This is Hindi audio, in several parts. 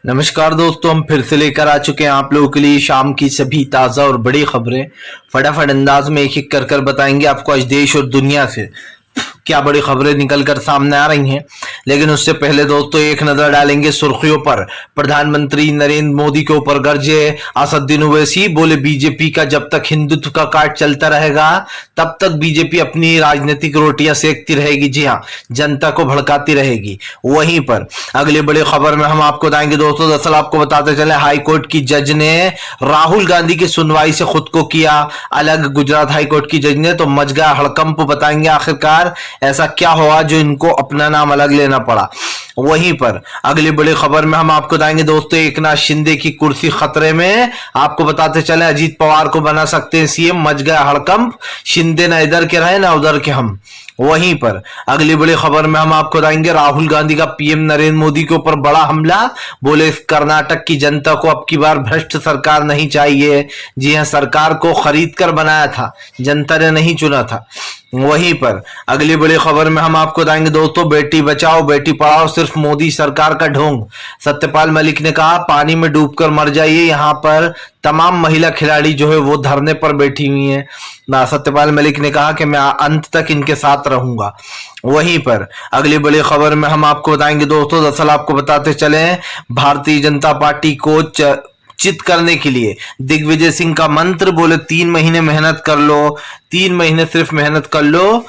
नमस्कार दोस्तों, हम फिर से लेकर आ चुके हैं आप लोगों के लिए शाम की सभी ताज़ा और बड़ी खबरें। फटाफट अंदाज में एक एक कर बताएंगे आपको आज देश और दुनिया से क्या बड़ी खबरें निकल कर सामने आ रही हैं। लेकिन उससे पहले दोस्तों एक नजर डालेंगे सुर्खियों पर। प्रधानमंत्री नरेंद्र मोदी के ऊपर गरजे असदुद्दीन ओवैसी, बोले बीजेपी का जब तक हिंदुत्व का काट चलता रहेगा तब तक बीजेपी अपनी राजनीतिक रोटियां सेकती रहेगी। जी हाँ, जनता को भड़काती रहेगी। वहीं पर अगली बड़ी खबर में हम आपको बताएंगे दोस्तों, दरअसल आपको बताते चले हाईकोर्ट की जज ने राहुल गांधी की सुनवाई से खुद को किया अलग। गुजरात हाईकोर्ट की जज ने तो मच गया हड़कंप। बताएंगे आखिरकार ऐसा क्या हुआ जो इनको अपना नाम अलग लेना पड़ा। वहीं पर अगली बड़ी खबर में हम आपको बताएंगे दोस्तों, एकनाथ शिंदे की कुर्सी खतरे में। आपको बताते चले अजीत पवार को बना सकते हैं सीएम। मच गया हड़कंप, शिंदे ना इधर के रहे ना उधर के हम। वहीं पर अगली बड़ी खबर में हम आपको बताएंगे राहुल गांधी का पीएम नरेंद्र मोदी के ऊपर बड़ा हमला। बोले इस कर्नाटक की जनता को अब की बार भ्रष्ट सरकार नहीं चाहिए। जी हां, सरकार को खरीद कर बनाया था, जनता ने नहीं चुना था। वहीं पर अगली बड़ी खबर में हम आपको बताएंगे दोस्तों, बेटी बचाओ बेटी पढ़ाओ सिर्फ मोदी सरकार का ढोंग। सत्यपाल मलिक ने कहा पानी में डूबकर मर जाइए। यहाँ पर तमाम महिला खिलाड़ी जो है वो धरने पर बैठी हुई हैं। सत्यपाल मलिक ने कहा कि मैं अंत तक इनके साथ रहूंगा। वहीं पर अगली बड़ी खबर में हम आपको बताएंगे दोस्तों, दरअसल आपको बताते चले भारतीय जनता पार्टी को चित करने के लिए दिग्विजय सिंह का मंत्र। बोले 3 महीने मेहनत कर लो, 3 महीने सिर्फ मेहनत कर लो,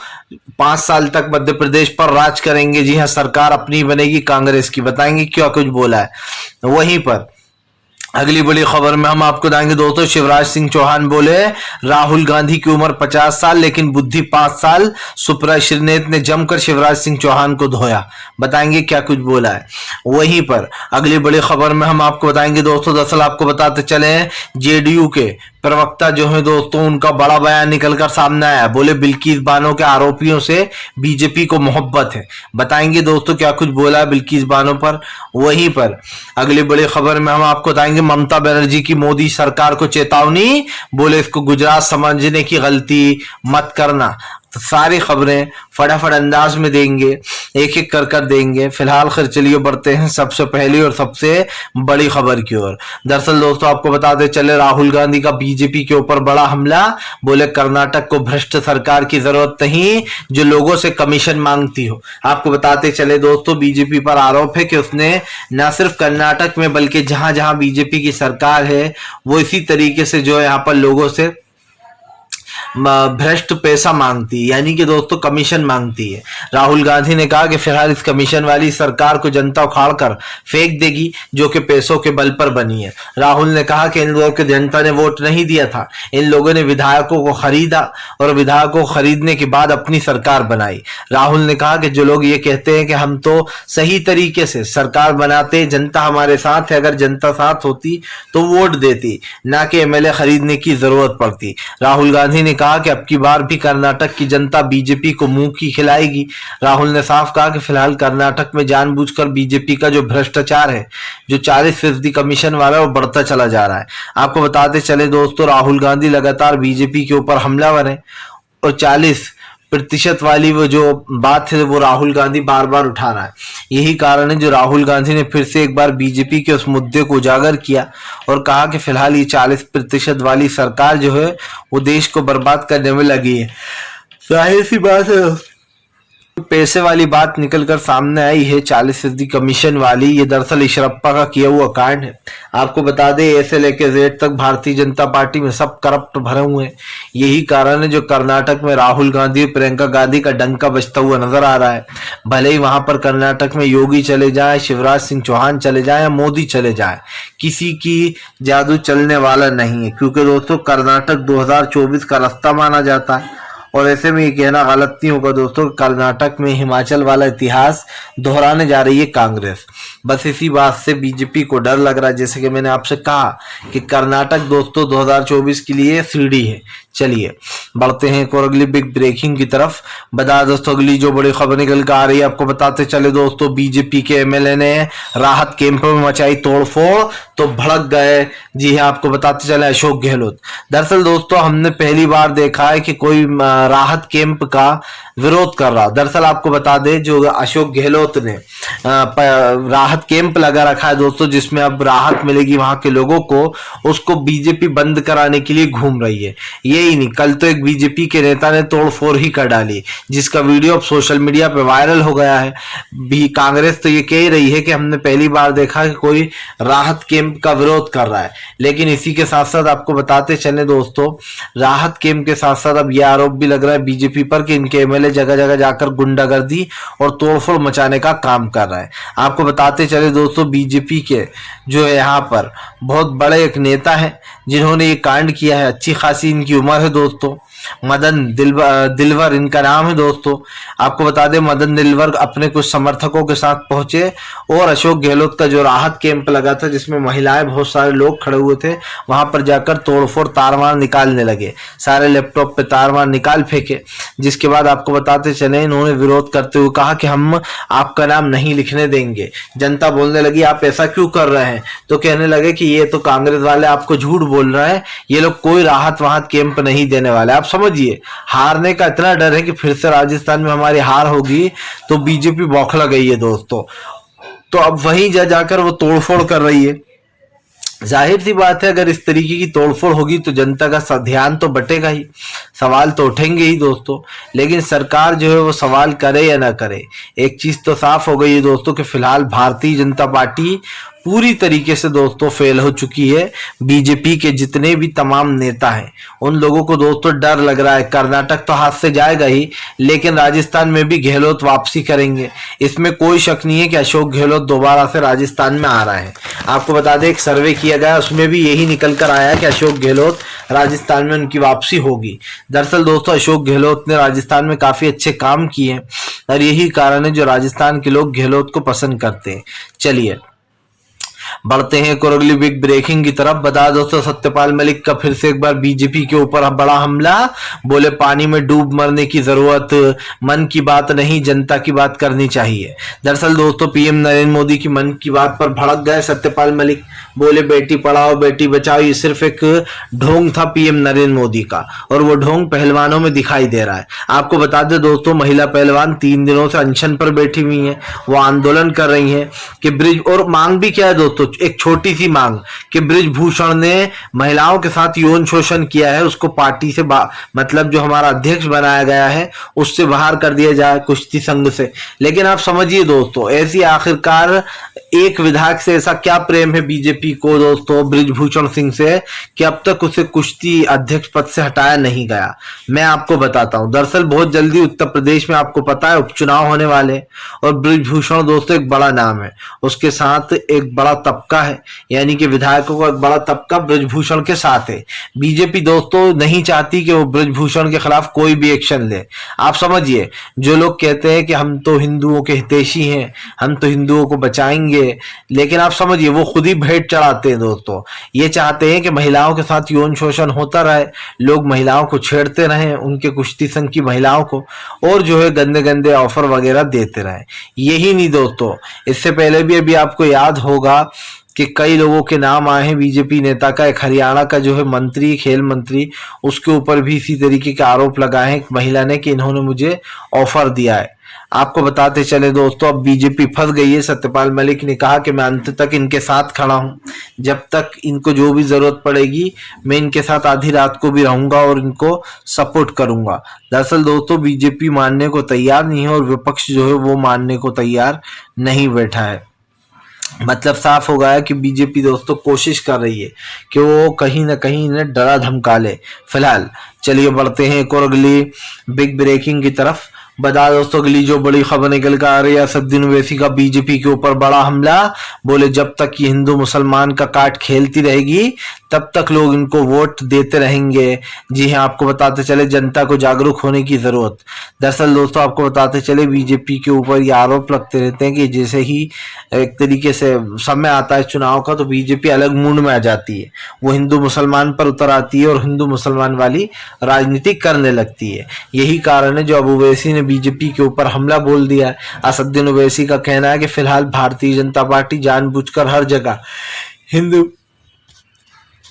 5 साल तक मध्य प्रदेश पर राज करेंगे। जी हाँ, सरकार अपनी बनेगी कांग्रेस की। बताएंगे क्या कुछ बोला है। वहीं पर अगली बड़ी खबर में हम आपको बताएंगे दोस्तों, शिवराज सिंह चौहान बोले राहुल गांधी की उम्र 50 साल लेकिन बुद्धि 5 साल। सुप्रा श्रीनेत ने जमकर शिवराज सिंह चौहान को धोया। बताएंगे क्या कुछ बोला है। वहीं पर अगली बड़ी खबर में हम आपको बताएंगे दोस्तों, दरअसल आपको बताते चले जेडीयू के प्रवक्ता जो है दोस्तों, उनका बड़ा बयान निकलकर सामने आया। बोले बिल्किस बानो के आरोपियों से बीजेपी को मोहब्बत है। बताएंगे दोस्तों क्या कुछ बोला है बिल्किस बानो पर। वहीं पर अगली बड़ी खबर में हम आपको बताएंगे ममता बनर्जी की मोदी सरकार को चेतावनी। बोले इसको गुजरात समझने की गलती मत करना। तो सारी खबरें फटाफट अंदाज में देंगे, एक एक कर देंगे। फिलहाल खैर चलिए बढ़ते हैं सबसे पहली और सबसे बड़ी खबर की ओर। दरअसल दोस्तों आपको बताते चले राहुल गांधी का बीजेपी के ऊपर बड़ा हमला। बोले कर्नाटक को भ्रष्ट सरकार की जरूरत नहीं जो लोगों से कमीशन मांगती हो। आपको बताते चले दोस्तों, बीजेपी पर आरोप है कि उसने न सिर्फ कर्नाटक में बल्कि जहां जहां बीजेपी की सरकार है वो इसी तरीके से जो है यहाँ पर लोगों से भ्रष्ट पैसा मांगती है, यानी कि दोस्तों कमीशन मांगती है। राहुल गांधी ने कहा कि फिलहाल इस कमीशन वाली सरकार को जनता उखाड़ कर फेंक देगी जो कि पैसों के बल पर बनी है। राहुल ने कहा कि इन लोगों को जनता ने वोट नहीं दिया था, इन लोगों ने विधायकों को खरीदा और विधायकों को खरीदने के बाद अपनी सरकार बनाई। राहुल ने कहा कि जो लोग ये कहते हैं कि हम तो सही तरीके से सरकार बनाते, जनता हमारे साथ है, अगर जनता साथ होती तो वोट देती, ना कि एमएलए खरीदने की जरूरत पड़ती। राहुल गांधी ने कहा कि अब की बार भी कर्नाटक की जनता बीजेपी को मुंह की खिलाएगी। राहुल ने साफ कहा कि फिलहाल कर्नाटक में जानबूझकर बीजेपी का जो भ्रष्टाचार है, जो 40% कमीशन वाला है, वो बढ़ता चला जा रहा है। आपको बताते चले दोस्तों, राहुल गांधी लगातार बीजेपी के ऊपर हमलावर है और 40% वाली वो जो बात है वो राहुल गांधी बार बार उठा रहा है। यही कारण है जो राहुल गांधी ने फिर से एक बार बीजेपी के उस मुद्दे को उजागर किया और कहा कि फिलहाल ये 40% वाली सरकार जो है वो देश को बर्बाद करने में लगी है। जाहिर सी बात है पैसे वाली बात निकलकर सामने आई है, 40% कमीशन वाली। ये दरअसल इशरप्पा का किया हुआ कांड है। आपको बता दें ए से लेकर जेड तक भारतीय जनता पार्टी में सब करप्ट भरे हुए हैं। यही कारण है जो कर्नाटक में राहुल गांधी और प्रियंका गांधी का डंका बजता हुआ नजर आ रहा है। भले ही वहां पर कर्नाटक में योगी चले जाए, शिवराज सिंह चौहान चले जाए या मोदी चले जाए, किसी की जादू चलने वाला नहीं है, क्योंकि दोस्तों कर्नाटक 2024 का रास्ता माना जाता है। और ऐसे में ये कहना गलत नहीं होगा दोस्तों, कर्नाटक में हिमाचल वाला इतिहास दोहराने जा रही है कांग्रेस। बस इसी बात से बीजेपी को डर लग रहा है। जैसे कि मैंने आपसे कहा कि कर्नाटक दोस्तों 2024 के लिए सीढ़ी है, चलिए बढ़ते हैं एक और अगली बिग ब्रेकिंग की तरफ। बता दोस्तों अगली जो बड़ी खबर निकल कर आ रही है आपको बताते चले दोस्तों, बीजेपी के एमएलए ने राहत कैंप में मचाई तोड़फोड़ तो भड़क गए। जी हाँ, आपको बताते चले अशोक गहलोत। दरअसल दोस्तों हमने पहली बार देखा है कि कोई राहत कैंप का विरोध कर रहा। दरअसल आपको बता दें जो अशोक गहलोत ने राहत कैंप लगा रखा है दोस्तों, जिसमें अब राहत मिलेगी वहां के लोगों को, उसको बीजेपी बंद कराने के लिए घूम रही है। यही नहीं, कल तो एक बीजेपी के नेता ने तोड़फोड़ ही कर डाली, जिसका वीडियो अब सोशल मीडिया पे वायरल हो गया है। भी कांग्रेस तो ये कह रही है कि हमने पहली बार देखा कि कोई राहत कैंप का विरोध कर रहा है, लेकिन इसी के साथ साथ आपको बताते चले दोस्तों, राहत कैंप के साथ साथ अब यह आरोप भी लग रहा है बीजेपी पर कि इनके एमएलए जगह जगह जाकर गुंडागर्दी और तोड़फोड़ मचाने का काम कर रहा है। आपको बताते चले दोस्तों, बीजेपी के जो है यहाँ पर बहुत बड़े एक नेता है जिन्होंने ये कांड किया है। अच्छी खासी इनकी उम्र है दोस्तों, मदन दिलवर इनका नाम है दोस्तों। आपको बता दें मदन दिलवर अपने कुछ समर्थकों के साथ पहुंचे और अशोक गहलोत का जो राहत कैंप लगा था जिसमें महिलाएं बहुत सारे लोग खड़े हुए थे, वहां पर जाकर तोड़फोड़ तारमार निकालने लगे, सारे लैपटॉप पे तारमार निकाल फेंके। जिसके बाद आपको बताते चले इन्होंने विरोध करते हुए कहा कि हम आपका नाम नहीं लिखने देंगे। जनता बोलने लगी आप ऐसा क्यों कर रहे हैं, तो कहने लगे कि ये तो कांग्रेस वाले आपको झूठ बोल रहे हैं, ये लोग कोई राहत वहात कैंप नहीं देने वाले। आप समझिए, हारने का इतना डर है कि फिर से राजस्थान में हमारी हार होगी तो बीजेपी बौखला गई है दोस्तों। तो अब वहीं जाकर वो तोड़फोड़ कर रही है। जाहिर सी बात है अगर इस तरीके की तोड़फोड़ होगी तो जनता का ध्यान तो बटेगा ही, सवाल तो उठेंगे ही दोस्तों। लेकिन सरकार जो है वो सवाल करे या ना करे, एक चीज तो साफ हो गई है दोस्तों कि फिलहाल भारतीय जनता पार्टी पूरी तरीके से दोस्तों फेल हो चुकी है। बीजेपी के जितने भी तमाम नेता हैं उन लोगों को दोस्तों डर लग रहा है। कर्नाटक तो हाथ से जाएगा ही, लेकिन राजस्थान में भी गहलोत वापसी करेंगे, इसमें कोई शक नहीं है कि अशोक गहलोत दोबारा से राजस्थान में आ रहा है। आपको बता दें एक सर्वे किया गया उसमें भी यही निकल कर आया कि अशोक गहलोत राजस्थान में उनकी वापसी होगी। दरअसल दोस्तों अशोक गहलोत ने राजस्थान में काफी अच्छे काम किए हैं और यही कारण है जो राजस्थान के लोग गहलोत को पसंद करते हैं। चलिए बढ़ते हैं एक और अगली बिग ब्रेकिंग की तरफ। बता दोस्तों सत्यपाल मलिक का फिर से एक बार बीजेपी के ऊपर बड़ा हमला, बोले पानी में डूब मरने की जरूरत, मन की बात नहीं जनता की बात करनी चाहिए। दरअसल दोस्तों पीएम नरेंद्र मोदी की मन की बात पर भड़क गए सत्यपाल मलिक, बोले बेटी पढ़ाओ बेटी बचाओ ये सिर्फ एक ढोंग था पीएम नरेंद्र मोदी का, और वो ढोंग पहलवानों में दिखाई दे रहा है। आपको बता दें दोस्तों महिला पहलवान 3 दिनों से अनशन पर बैठी हुई हैं, वो आंदोलन कर रही हैं कि ब्रिज, और मांग भी क्या है दोस्तों, एक छोटी सी मांग कि ब्रिजभूषण ने महिलाओं के साथ यौन शोषण किया है, उसको पार्टी से मतलब जो हमारा अध्यक्ष बनाया गया है उससे बाहर कर दिया जाए कुश्ती संघ से। लेकिन आप समझिए दोस्तों ऐसी आखिरकार एक विधायक से ऐसा क्या प्रेम है बीजेपी को दोस्तों ब्रिजभूषण सिंह से कि अब तक उसे कुश्ती अध्यक्ष पद से हटाया नहीं गया। मैं आपको बताता हूं, दरअसल बहुत जल्दी उत्तर प्रदेश में आपको पता है उपचुनाव होने वाले, और ब्रिजभूषण दोस्तों एक बड़ा नाम है, उसके साथ एक बड़ा तबका है, यानी कि विधायकों का एक बड़ा तबका ब्रिजभूषण के साथ है। बीजेपी दोस्तों नहीं चाहती कि वो ब्रिजभूषण के खिलाफ कोई भी एक्शन ले। आप समझिए, जो लोग कहते हैं कि हम तो हिंदुओं के हितैषी हैं, हम तो हिंदुओं को बचाएंगे, लेकिन आप समझिए वो खुद ही भेंट चढ़ाते हैं दोस्तों। ये चाहते हैं कि महिलाओं के साथ यौन शोषण होता रहे, लोग महिलाओं को छेड़ते रहें, उनके कुश्ती संघ की महिलाओं को, और जो है गंदे गंदे ऑफर वगैरह देते रहें। यही नहीं दोस्तों, इससे पहले भी अभी आपको याद होगा कि कई लोगों के नाम आए हैं बीजेपी नेता का, एक हरियाणा का जो है मंत्री, खेल मंत्री, उसके ऊपर भी इसी तरीके के आरोप लगाए हैं एक महिला ने कि इन्होंने मुझे ऑफर दिया है। आपको बताते चले दोस्तों अब बीजेपी फंस गई है। सत्यपाल मलिक ने कहा कि मैं अंत तक इनके साथ खड़ा हूं, जब तक इनको जो भी जरूरत पड़ेगी मैं इनके साथ आधी रात को भी रहूंगा और इनको सपोर्ट करूंगा। दरअसल दोस्तों बीजेपी मानने को तैयार नहीं है और विपक्ष जो है वो मानने को तैयार नहीं बैठा है। मतलब साफ हो गया कि बीजेपी दोस्तों कोशिश कर रही है कि वो कहीं ना कहीं इन्हें डरा धमका ले। फिलहाल चलिए बढ़ते हैं एक और अगली बिग ब्रेकिंग की तरफ। बता दोस्तों अगली जो बड़ी खबर निकल कर आ रही है, असदुद्दीन ओवैसी का बीजेपी के ऊपर बड़ा हमला। बोले जब तक ये हिंदू मुसलमान का काट खेलती रहेगी तब तक लोग इनको वोट देते रहेंगे। जी हाँ, आपको बताते चले जनता को जागरूक होने की जरूरत। दरअसल दोस्तों आपको बताते चले बीजेपी के ऊपर ये आरोप लगते रहते हैं कि जैसे ही एक तरीके से समय आता है चुनाव का तो बीजेपी अलग मूड में आ जाती है, वो हिंदू मुसलमान पर उतर आती है और हिंदू मुसलमान वाली राजनीति करने लगती है। यही कारण है जो अब ओवैसी ने बीजेपी के ऊपर हमला बोल दिया है। असदुद्दीन ओवैसी का कहना है कि फिलहाल भारतीय जनता पार्टी जानबूझकर हर जगह हिंदू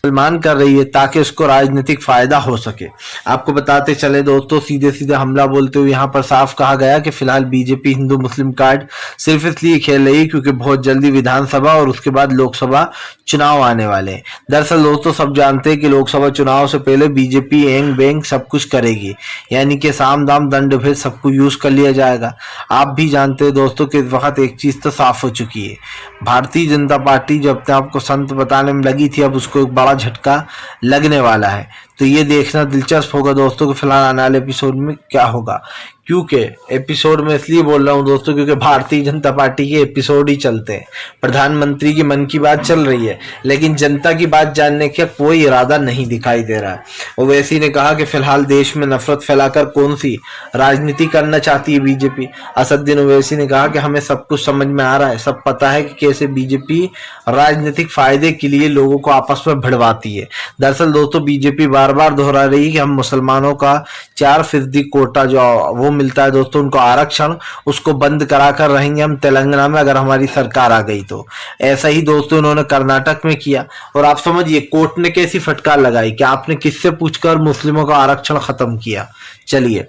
मुसलमान कर रही है ताकि उसको राजनीतिक फायदा हो सके। आपको बताते चले दोस्तों सीधे सीधे हमला बोलते हुए यहाँ पर साफ कहा गया कि फिलहाल बीजेपी हिंदू मुस्लिम कार्ड सिर्फ इसलिए खेल रही है क्योंकि बहुत जल्दी विधानसभा और उसके बाद लोकसभा चुनाव आने वाले हैं। दरअसल दोस्तों सब जानते हैं कि लोकसभा चुनाव से पहले बीजेपी एंग बेंग सब कुछ करेगी, यानी कि साम दाम दंड भेद सबको यूज कर लिया जाएगा। आप भी जानते हैं दोस्तों कि इस वक्त एक चीज तो साफ हो चुकी है, भारतीय जनता पार्टी जो अपने आप को संत बताने में लगी थी अब उसको एक बड़ा झटका लगने वाला है। तो ये देखना दिलचस्प होगा दोस्तों कि फिलहाल आने वाले एपिसोड में क्या होगा। क्योंकि एपिसोड में इसलिए बोल रहा हूं दोस्तों क्योंकि भारतीय जनता पार्टी के एपिसोड ही चलते हैं, प्रधानमंत्री की मन की बात चल रही है लेकिन जनता की बात जानने का कोई इरादा नहीं दिखाई दे रहा है। ओवैसी ने कहा कि फिलहाल देश में नफरत फैलाकर कौन सी राजनीति करना चाहती है बीजेपी। असदुद्दीन ओवैसी ने कहा कि हमें सब कुछ समझ में आ रहा है, सब पता है कि कैसे बीजेपी राजनीतिक फायदे के लिए लोगों को आपस में भिड़वाती है। दरअसल दोस्तों बीजेपी बार बार दोहरा रही है कि हम मुसलमानों का 4% कोटा जो वो मिलता है दोस्तों उनको आरक्षण, उसको बंद करा कर रहेंगे हम तेलंगाना में अगर हमारी सरकार आ गई तो। ऐसा ही दोस्तों उन्होंने कर्नाटक में किया और आप समझिए कोर्ट ने कैसी फटकार लगाई कि आपने किससे पूछकर मुस्लिमों का आरक्षण खत्म किया। चलिए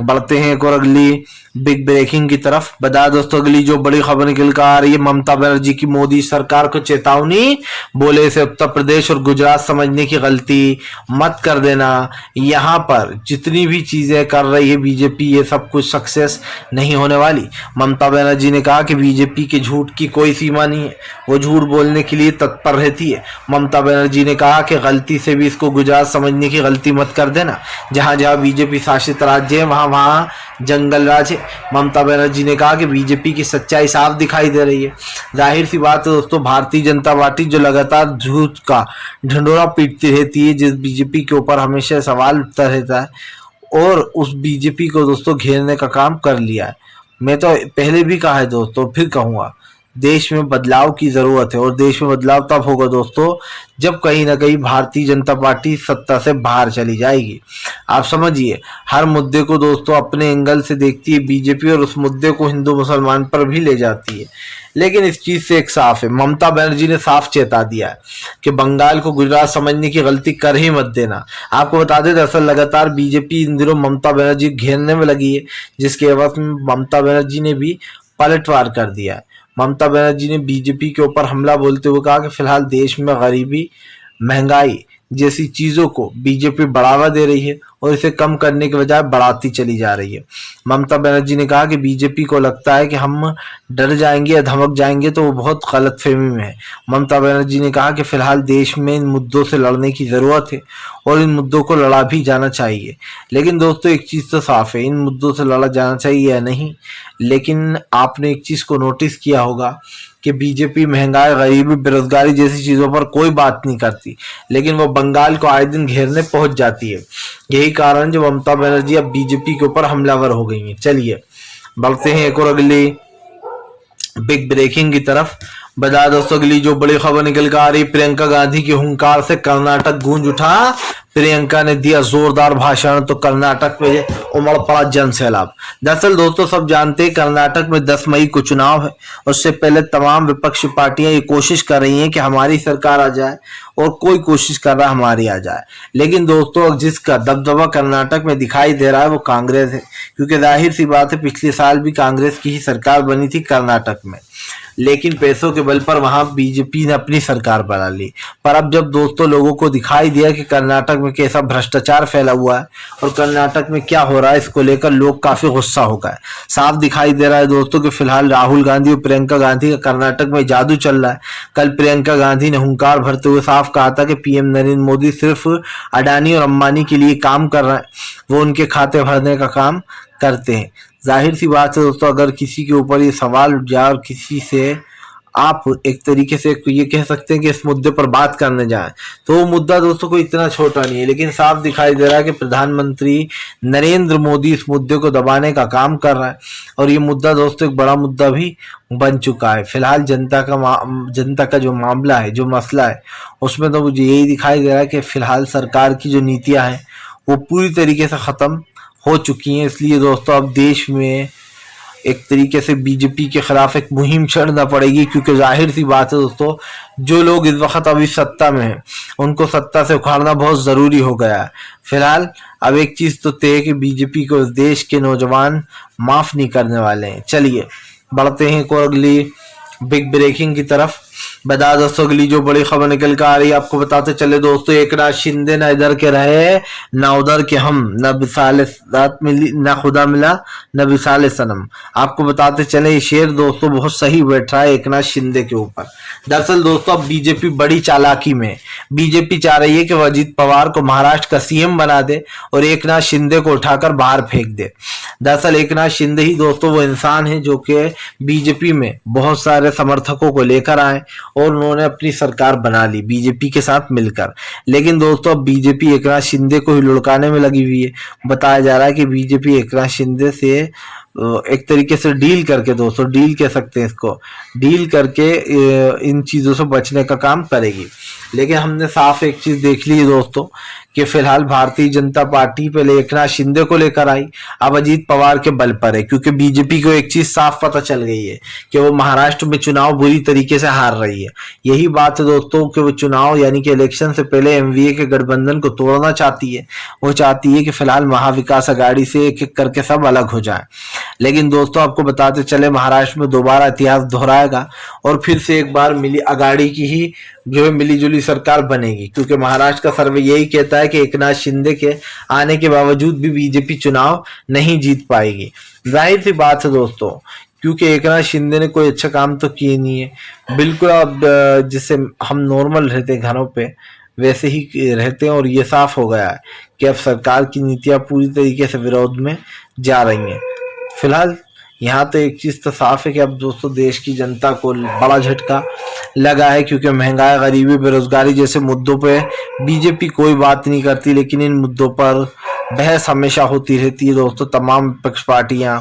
बढ़ते हैं एक और अगली बिग ब्रेकिंग की तरफ। बता दोस्तों अगली जो बड़ी खबर निकल कर आ रही है, ममता बनर्जी की मोदी सरकार को चेतावनी। बोले इसे उत्तर प्रदेश और गुजरात समझने की गलती मत कर देना, यहाँ पर जितनी भी चीजें कर रही है बीजेपी ये सब कुछ सक्सेस नहीं होने वाली। ममता बनर्जी ने कहा कि बीजेपी के झूठ की कोई सीमा नहीं है, वो झूठ बोलने के लिए तत्पर रहती है। ममता बनर्जी ने कहा कि गलती से भी इसको गुजरात समझने की गलती मत कर देना, जहां जहां बीजेपी शासित राज्य है वहां वहां जंगल राज है। ममता बनर्जी ने कहा कि बीजेपी की सच्चाई साफ दिखाई दे रही है। जाहिर सी बात है दोस्तों भारतीय जनता पार्टी जो लगातार झूठ का ढिंडोरा पीटती रहती है, जिस बीजेपी के ऊपर हमेशा सवाल उठता रहता है और उस बीजेपी को दोस्तों घेरने का काम कर लिया है। मैं तो पहले भी कहा है दोस्तों फिर कहूंगा, देश में बदलाव की जरूरत है और देश में बदलाव तब होगा दोस्तों जब कहीं ना कहीं भारतीय जनता पार्टी सत्ता से बाहर चली जाएगी। आप समझिए हर मुद्दे को दोस्तों अपने एंगल से देखती है बीजेपी और उस मुद्दे को हिंदू मुसलमान पर भी ले जाती है। लेकिन इस चीज से एक साफ है, ममता बनर्जी ने साफ चेता दिया है कि बंगाल को गुजरात समझने की गलती कर ही मत देना। आपको बता दें दरअसल लगातार बीजेपी इन दिनों ममता बनर्जी घेरने में लगी है, जिसके एवज में ममता बनर्जी ने भी पलटवार कर दिया है। ममता बनर्जी ने बीजेपी के ऊपर हमला बोलते हुए कहा कि फिलहाल देश में गरीबी, महंगाई जैसी चीजों को बीजेपी बढ़ावा दे रही है और इसे कम करने के बजाय बढ़ाती चली जा रही है। ममता बनर्जी ने कहा कि बीजेपी को लगता है कि हम डर जाएंगे या धमक जाएंगे तो वो बहुत गलतफहमी में है। ममता बनर्जी ने कहा कि फिलहाल देश में इन मुद्दों से लड़ने की जरूरत है और इन मुद्दों को लड़ा भी जाना चाहिए। लेकिन दोस्तों एक चीज तो साफ है, इन मुद्दों से लड़ा जाना चाहिए या नहीं, लेकिन आपने एक चीज को नोटिस किया होगा कि बीजेपी महंगाई, गरीबी, बेरोजगारी जैसी चीजों पर कोई बात नहीं करती, लेकिन वो बंगाल को आए दिन घेरने पहुंच जाती है। यही कारण जो ममता बनर्जी अब बीजेपी के ऊपर हमलावर हो गई है। चलिए बढ़ते हैं एक और अगली बिग ब्रेकिंग की तरफ। बता दोस्तों अगली जो बड़ी खबर निकल कर आ रही, प्रियंका गांधी की हुंकार से कर्नाटक गूंज उठा। प्रियंका ने दिया जोरदार भाषण तो कर्नाटक में उमड़ पड़ा जन सैलाब। दरअसल दोस्तों सब जानते हैं कर्नाटक में 10 मई को चुनाव है, उससे पहले तमाम विपक्षी पार्टियां ये कोशिश कर रही हैं कि हमारी सरकार आ जाए और कोई कोशिश कर रहा है हमारी आ जाए। लेकिन दोस्तों जिसका दबदबा कर्नाटक में दिखाई दे रहा है वो कांग्रेस है, क्योंकि जाहिर सी बात है पिछले साल भी कांग्रेस की ही सरकार बनी थी कर्नाटक में, लेकिन पैसों के बल पर वहां बीजेपी ने अपनी सरकार बना ली। पर अब जब दोस्तों लोगों को दिखाई दिया कि कर्नाटक में कैसा भ्रष्टाचार फैला हुआ है और कर्नाटक में क्या हो रहा है, इसको लेकर लोग काफी गुस्सा हो गए। साफ दिखाई दे रहा है दोस्तों कि फिलहाल राहुल गांधी और प्रियंका गांधी का कर्नाटक में जादू चल रहा है। कल प्रियंका गांधी ने हुंकार भरते हुए साफ कहा था कि पीएम नरेंद्र मोदी सिर्फ अडानी और अंबानी के लिए काम कर रहे हैं, वो उनके खाते भरने का काम करते हैं। जाहिर सी बात है दोस्तों, अगर किसी के ऊपर ये सवाल उठ जाए और किसी से आप एक तरीके से ये कह सकते हैं कि इस मुद्दे पर बात करने जाएं, तो वो मुद्दा दोस्तों कोई इतना छोटा नहीं है, लेकिन साफ दिखाई दे रहा है कि प्रधानमंत्री नरेंद्र मोदी इस मुद्दे को दबाने का काम कर रहा है और ये मुद्दा दोस्तों एक बड़ा मुद्दा भी बन चुका है। फिलहाल जनता का जो मामला है, जो मसला है, उसमें तो मुझे यही दिखाई दे रहा है कि फिलहाल सरकार की जो नीतियां हैं वो पूरी तरीके से खत्म हो चुकी हैं। इसलिए दोस्तों अब देश में एक तरीके से बीजेपी के खिलाफ एक मुहिम छेड़ना पड़ेगी, क्योंकि जाहिर सी बात है दोस्तों, जो लोग इस वक्त अभी सत्ता में हैं उनको सत्ता से उखाड़ना बहुत जरूरी हो गया है। फिलहाल अब एक चीज तो तय है कि बीजेपी को इस देश के नौजवान माफ नहीं करने वाले हैं। चलिए बढ़ते हैं एक और अगली बिग ब्रेकिंग की तरफ। बता दोस्तों अगली जो बड़ी खबर निकल कर आ रही है, आपको बताते चले दोस्तों, एकनाथ शिंदे न इधर के रहे न उधर के हम, न विशाल रात मिली न खुदा मिला न विशाल सनम। आपको बताते चले ये शेर दोस्तों बहुत सही बैठ रहा है एकनाथ शिंदे के ऊपर। दरअसल दोस्तों अब बीजेपी बड़ी चालाकी में, बीजेपी चाह रही है कि वह अजीत पवार को महाराष्ट्र का सीएम बना दे और एकनाथ शिंदे को उठाकर बाहर फेंक दे। दरअसल एकनाथ शिंदे ही दोस्तों वो इंसान है जो कि बीजेपी में बहुत सारे समर्थकों को लेकर आए और उन्होंने अपनी सरकार बना ली बीजेपी के साथ मिलकर। लेकिन दोस्तों अब बीजेपी एकनाथ शिंदे को ही लुढ़काने में लगी हुई है। बताया जा रहा है कि बीजेपी एकनाथ शिंदे से एक तरीके से डील करके, दोस्तों डील कह सकते हैं इसको, डील करके इन चीजों से बचने का काम करेगी। लेकिन हमने साफ एक चीज देख ली है दोस्तों कि फिलहाल भारतीय जनता पार्टी पहले एकनाथ शिंदे को लेकर आई, अब अजीत पवार के बल पर है, क्योंकि बीजेपी को एक चीज साफ पता चल गई है कि वो महाराष्ट्र में चुनाव बुरी तरीके से हार रही है। यही बात है दोस्तों कि वो चुनाव यानी कि इलेक्शन से पहले एमवीए के गठबंधन को तोड़ना चाहती है। वो चाहती है कि फिलहाल महाविकास अघाड़ी से एक एक करके सब अलग हो जाए। लेकिन दोस्तों आपको बताते चले महाराष्ट्र में दोबारा इतिहास दोहराएगा और फिर से एक बार मिली अघाड़ी की ही जो है मिलीजुली सरकार बनेगी, क्योंकि महाराष्ट्र का सर्वे यही कहता है कि एकनाथ शिंदे के आने के बावजूद भी बीजेपी चुनाव नहीं जीत पाएगी। जाहिर सी बात है दोस्तों, क्योंकि एकनाथ शिंदे ने कोई अच्छा काम तो किए नहीं है। बिल्कुल अब जिससे हम नॉर्मल रहते हैं घरों पे वैसे ही रहते हैं और ये साफ हो गया है कि अब सरकार की नीतियां पूरी तरीके से विरोध में जा रही हैं। फिलहाल यहाँ तो एक चीज तो साफ है कि अब दोस्तों देश की जनता को बड़ा झटका लगा है, क्योंकि महंगाई, गरीबी, बेरोजगारी जैसे मुद्दों पे बीजेपी कोई बात नहीं करती, लेकिन इन मुद्दों पर बहस हमेशा होती रहती है दोस्तों। तमाम विपक्ष पार्टियां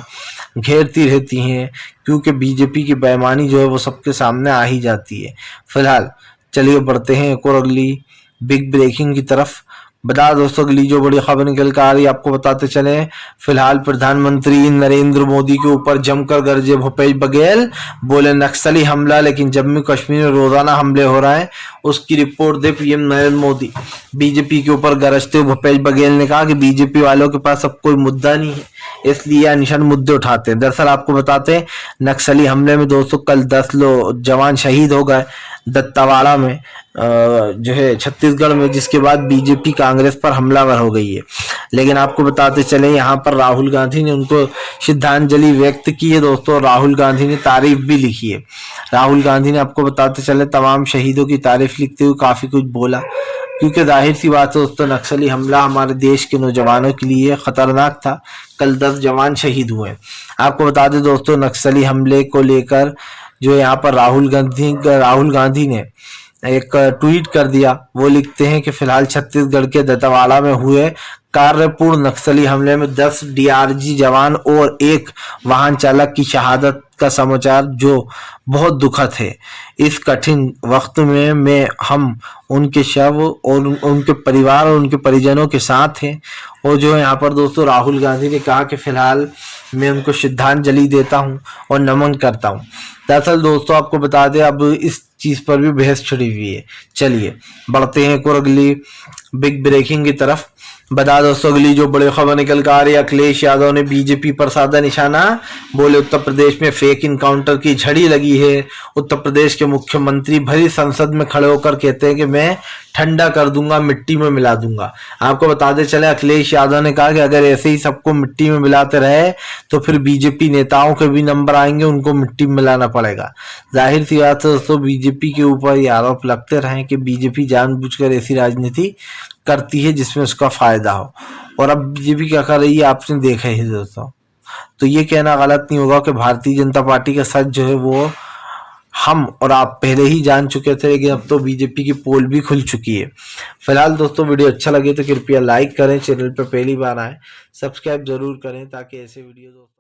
घेरती रहती हैं, क्योंकि बीजेपी की बेईमानी जो है वो सबके सामने आ ही जाती है। फिलहाल चलिए बढ़ते हैं एक और अगली बिग ब्रेकिंग की तरफ। बता दोस्तों अगली जो बड़ी खबर निकल कर आ रही है, आपको बताते चले, फिलहाल प्रधानमंत्री नरेंद्र मोदी के ऊपर जमकर गरजे भूपेश बघेल, बोले नक्सली हमला लेकिन जम्मू कश्मीर में रोजाना हमले हो रहा है, उसकी रिपोर्ट दे पीएम नरेंद्र मोदी। बीजेपी के ऊपर गरजते हुए भूपेश बघेल ने कहा कि बीजेपी वालों के पास अब कोई मुद्दा नहीं है, इसलिए अनशन मुद्दे उठाते हैं। दरअसल आपको बताते हैं नक्सली हमले में दोस्तों कल 10 लोग जवान शहीद हो गए दत्तावाड़ा में जो है छत्तीसगढ़ में, जिसके बाद बीजेपी कांग्रेस पर हमलावर हो गई है। लेकिन आपको बताते चले यहाँ पर राहुल गांधी ने उनको श्रद्धांजलि व्यक्त की है दोस्तों, राहुल गांधी ने तारीफ भी लिखी है। राहुल गांधी ने आपको बताते चले तमाम शहीदों की तारीफ लिखते हुए काफी कुछ बोला, क्योंकि जाहिर सी बात है दोस्तों नक्सली हमला हमारे देश के नौजवानों के लिए खतरनाक था। कल 10 जवान शहीद हुए। आपको बता दें दोस्तों नक्सली हमले को लेकर जो यहाँ पर राहुल गांधी ने एक ट्वीट कर दिया। वो लिखते हैं कि फिलहाल छत्तीसगढ़ के दंतेवाड़ा में हुए कार्यपूर्ण नक्सली हमले में 10 डीआरजी जवान और 1 वाहन चालक की शहादत का समाचार जो बहुत दुखद है। इस कठिन वक्त में हम उनके शव और उनके परिवार और उनके परिजनों के साथ हैं। और जो यहाँ पर दोस्तों राहुल गांधी ने कहा कि फिलहाल मैं उनको श्रद्धांजलि देता हूँ और नमन करता हूँ। दरअसल दोस्तों आपको बता दें अब इस चीज पर भी बहस छिड़ी हुई है। चलिए बढ़ते हैं एक और अगली बिग ब्रेकिंग की तरफ। बता दोस्तों अगली जो बड़ी खबर निकल कर आ रही है, अखिलेश यादव ने बीजेपी पर साधा निशाना, बोले उत्तर प्रदेश में फेक इनकाउंटर की झड़ी लगी है। उत्तर प्रदेश के मुख्यमंत्री भरी संसद में खड़े होकर कहते हैं कि मैं ठंडा कर दूंगा, मिट्टी में मिला दूंगा। आपको बताते चले अखिलेश यादव ने कहा कि अगर ऐसे ही सबको मिट्टी में मिलाते रहे तो फिर बीजेपी नेताओं के भी नंबर आएंगे, उनको मिट्टी में मिलाना पड़ेगा। जाहिर सी बात है दोस्तों बीजेपी के ऊपर ये आरोप लगते रहे कि बीजेपी जानबूझकर ऐसी राजनीति करती है जिसमें उसका फायदा हो, और अब बीजेपी क्या कर रही है आपने देखा ही दोस्तों। तो ये कहना गलत नहीं होगा कि भारतीय जनता पार्टी का सच जो है वो हम और आप पहले ही जान चुके थे, लेकिन अब तो बीजेपी की पोल भी खुल चुकी है। फिलहाल दोस्तों वीडियो अच्छा लगे तो कृपया लाइक करें, चैनल पर पहली बार आए सब्सक्राइब जरूर करें ताकि ऐसे वीडियो